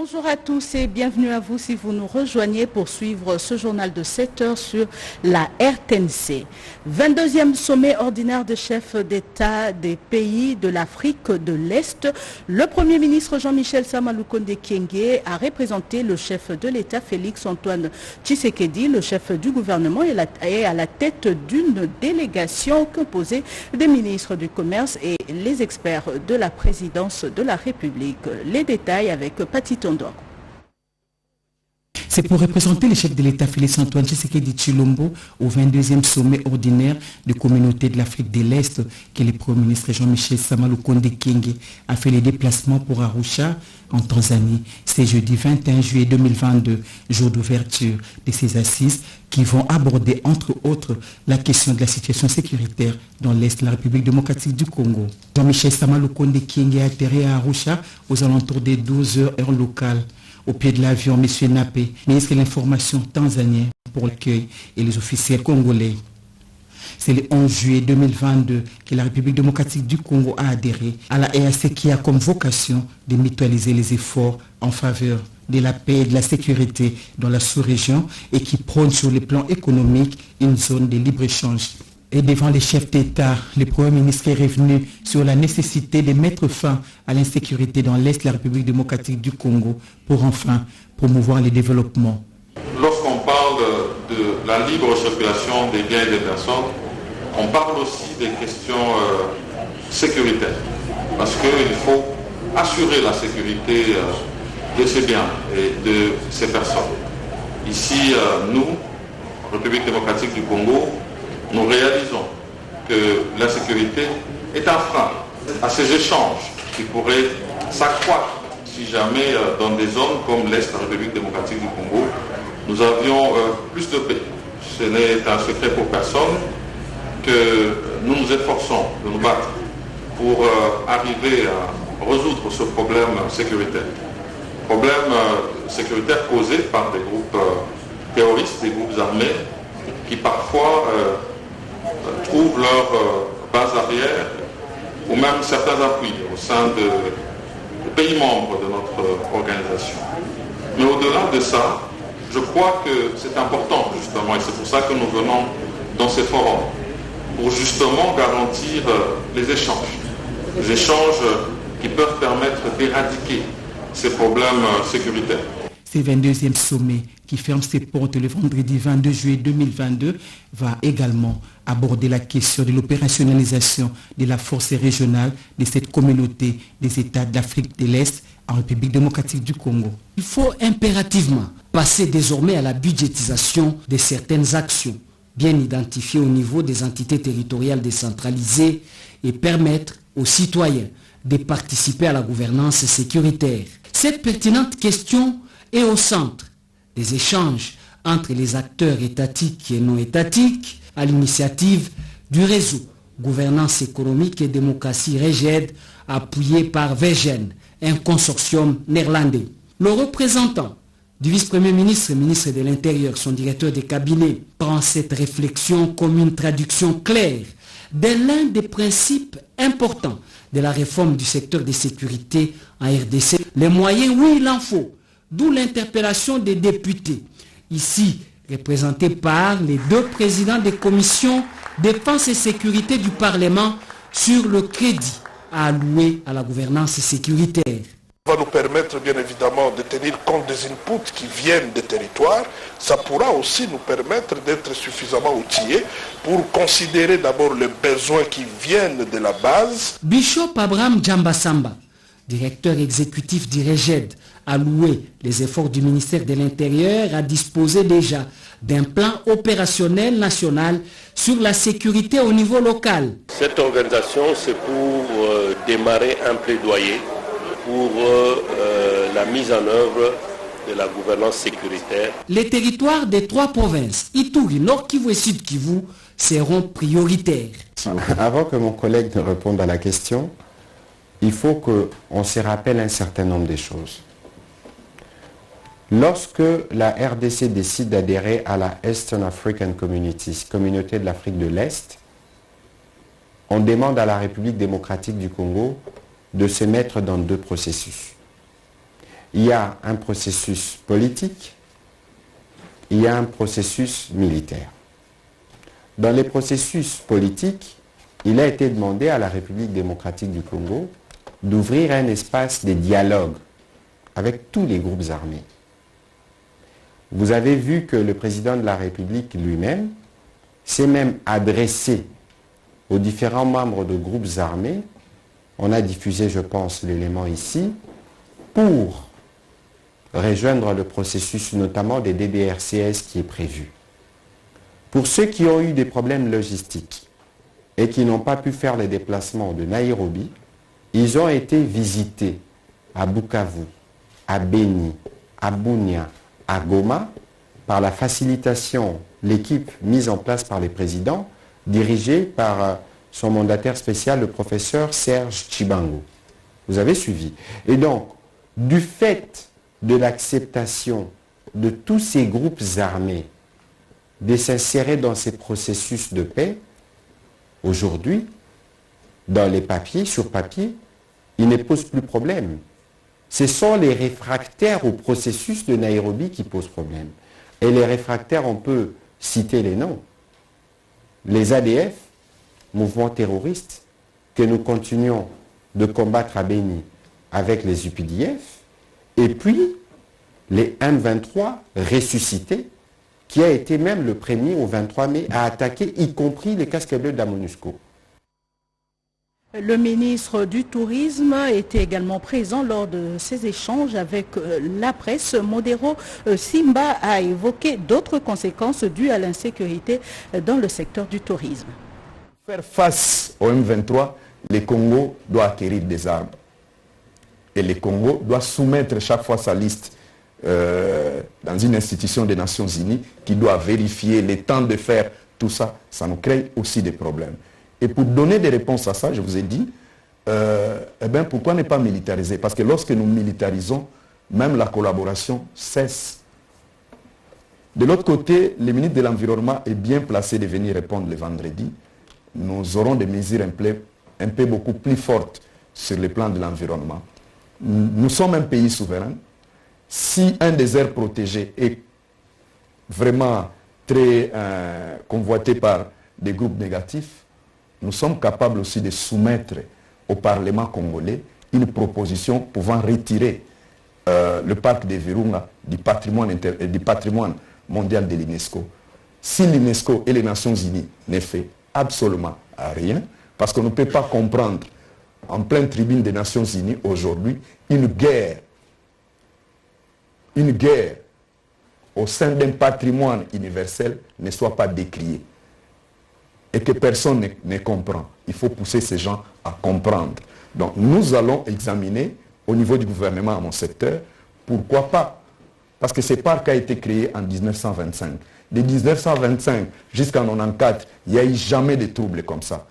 Bonjour à tous et bienvenue à vous si vous nous rejoignez pour suivre ce journal de 7 heures sur la RTNC. 22e sommet ordinaire des chefs d'État des pays de l'Afrique de l'Est. Le Premier ministre Jean-Michel Sama Lukonde Kyenge a représenté le chef de l'État Félix Antoine Tshisekedi, le chef du gouvernement, est à la tête d'une délégation composée des ministres du Commerce et les experts de la présidence de la République. Les détails avec Pati Tondor. C'est pour représenter le chef de l'État Félix Antoine Tshisekedi Tshilombo au 22e sommet ordinaire de communauté de l'Afrique de l'Est que le Premier ministre Jean-Michel Sama Lukonde Kyenge a fait les déplacements pour Arusha en Tanzanie. C'est jeudi 21 juillet 2022, jour d'ouverture de ces assises qui vont aborder entre autres la question de la situation sécuritaire dans l'Est de la République démocratique du Congo. Jean-Michel Sama Lukonde Kyenge a atterri à Arusha aux alentours des 12 heures heure locale. Au pied de l'avion, M. Napé, ministre de l'Information tanzanien pour l'accueil et les officiels congolais. C'est le 11 juillet 2022 que la République démocratique du Congo a adhéré à la EAC qui a comme vocation de mutualiser les efforts en faveur de la paix et de la sécurité dans la sous-région et qui prône sur le plan économique une zone de libre-échange. Et devant les chefs d'État, le Premier ministre est revenu sur la nécessité de mettre fin à l'insécurité dans l'Est de la République démocratique du Congo pour enfin promouvoir le développement. Lorsqu'on parle de la libre circulation des biens et des personnes, on parle aussi des questions sécuritaires. Parce qu'il faut assurer la sécurité de ces biens et de ces personnes. Ici, nous, République démocratique du Congo, nous réalisons que l'insécurité est un frein à ces échanges qui pourraient s'accroître si jamais dans des zones comme l'Est de la République démocratique du Congo, nous avions plus de paix. Ce n'est un secret pour personne que nous nous efforçons de nous battre pour arriver à résoudre ce problème sécuritaire. Problème sécuritaire causé par des groupes terroristes, des groupes armés qui parfois trouvent leur base arrière ou même certains appuis au sein des pays membres de notre organisation. Mais au-delà de ça, je crois que c'est important justement, et c'est pour ça que nous venons dans ces forums, pour justement garantir les échanges qui peuvent permettre d'éradiquer ces problèmes sécuritaires. Ce 22e sommet qui ferme ses portes le vendredi 22 juillet 2022 va également aborder la question de l'opérationnalisation de la force régionale de cette communauté des États d'Afrique de l'Est en République démocratique du Congo. Il faut impérativement passer désormais à la budgétisation de certaines actions, bien identifiées au niveau des entités territoriales décentralisées et permettre aux citoyens de participer à la gouvernance sécuritaire. Cette pertinente question est au centre des échanges entre les acteurs étatiques et non étatiques à l'initiative du réseau Gouvernance économique et démocratie REGED appuyé par VEGEN, un consortium néerlandais. Le représentant du vice-premier ministre, ministre de l'Intérieur, son directeur de cabinet, prend cette réflexion comme une traduction claire de l'un des principes importants de la réforme du secteur de sécurité en RDC. Les moyens, oui, il en faut. D'où l'interpellation des députés, ici représentés par les deux présidents des commissions défense et sécurité du Parlement sur le crédit à allouer à la gouvernance sécuritaire. Ça va nous permettre bien évidemment de tenir compte des inputs qui viennent des territoires. Ça pourra aussi nous permettre d'être suffisamment outillés pour considérer d'abord les besoins qui viennent de la base. Bishop Abraham Djambasamba, directeur exécutif du REGED, a loué les efforts du ministère de l'Intérieur à disposer déjà d'un plan opérationnel national sur la sécurité au niveau local. Cette organisation, c'est pour démarrer un plaidoyer pour la mise en œuvre de la gouvernance sécuritaire. Les territoires des trois provinces, Ituri, Nord Kivu et Sud Kivu, seront prioritaires. Avant que mon collègue ne réponde à la question, il faut qu'on se rappelle un certain nombre de choses. Lorsque la RDC décide d'adhérer à la Eastern African Community, communauté de l'Afrique de l'Est, on demande à la République démocratique du Congo de se mettre dans deux processus. Il y a un processus politique, il y a un processus militaire. Dans les processus politiques, il a été demandé à la République démocratique du Congo d'ouvrir un espace de dialogue avec tous les groupes armés. Vous avez vu que le président de la République lui-même s'est même adressé aux différents membres de groupes armés. On a diffusé, je pense, l'élément ici, pour rejoindre le processus notamment des DDRCS qui est prévu. Pour ceux qui ont eu des problèmes logistiques et qui n'ont pas pu faire les déplacements de Nairobi, ils ont été visités à Bukavu, à Beni, à Bunia, à Goma, par la facilitation, l'équipe mise en place par les présidents, dirigée par son mandataire spécial, le professeur Serge Chibango. Vous avez suivi. Et donc, du fait de l'acceptation de tous ces groupes armés de s'insérer dans ces processus de paix, aujourd'hui, dans les papiers, sur papier, ils ne posent plus problème. Ce sont les réfractaires au processus de Nairobi qui posent problème. Et les réfractaires, on peut citer les noms. Les ADF, mouvements terroristes, que nous continuons de combattre à Beni avec les UPDF, et puis les M23 ressuscités, qui a été même le premier au 23 mai à attaquer, y compris les casques bleus de la MONUSCO. Le ministre du Tourisme était également présent lors de ces échanges avec la presse. Modero Simba a évoqué d'autres conséquences dues à l'insécurité dans le secteur du tourisme. Pour faire face au M23, le Congo doit acquérir des armes. Et le Congo doit soumettre chaque fois sa liste dans une institution des Nations Unies qui doit vérifier le temps de faire tout ça. Ça nous crée aussi des problèmes. Et pour donner des réponses à ça, je vous ai dit, pourquoi ne pas militariser? Parce que lorsque nous militarisons, même la collaboration cesse. De l'autre côté, le ministre de l'Environnement est bien placé de venir répondre le vendredi. Nous aurons des mesures un peu beaucoup plus fortes sur le plan de l'environnement. Nous sommes un pays souverain. Si un des aires protégées est vraiment très convoité par des groupes négatifs, nous sommes capables aussi de soumettre au Parlement congolais une proposition pouvant retirer le parc de Virunga du patrimoine mondial de l'UNESCO. Si l'UNESCO et les Nations Unies ne font absolument rien, parce qu'on ne peut pas comprendre en pleine tribune des Nations Unies aujourd'hui une guerre au sein d'un patrimoine universel ne soit pas décriée et que personne ne comprend. Il faut pousser ces gens à comprendre. Donc nous allons examiner au niveau du gouvernement à mon secteur, pourquoi pas? Parce que ce parc a été créé en 1925. De 1925 jusqu'en 1994, il n'y a eu jamais de troubles comme ça.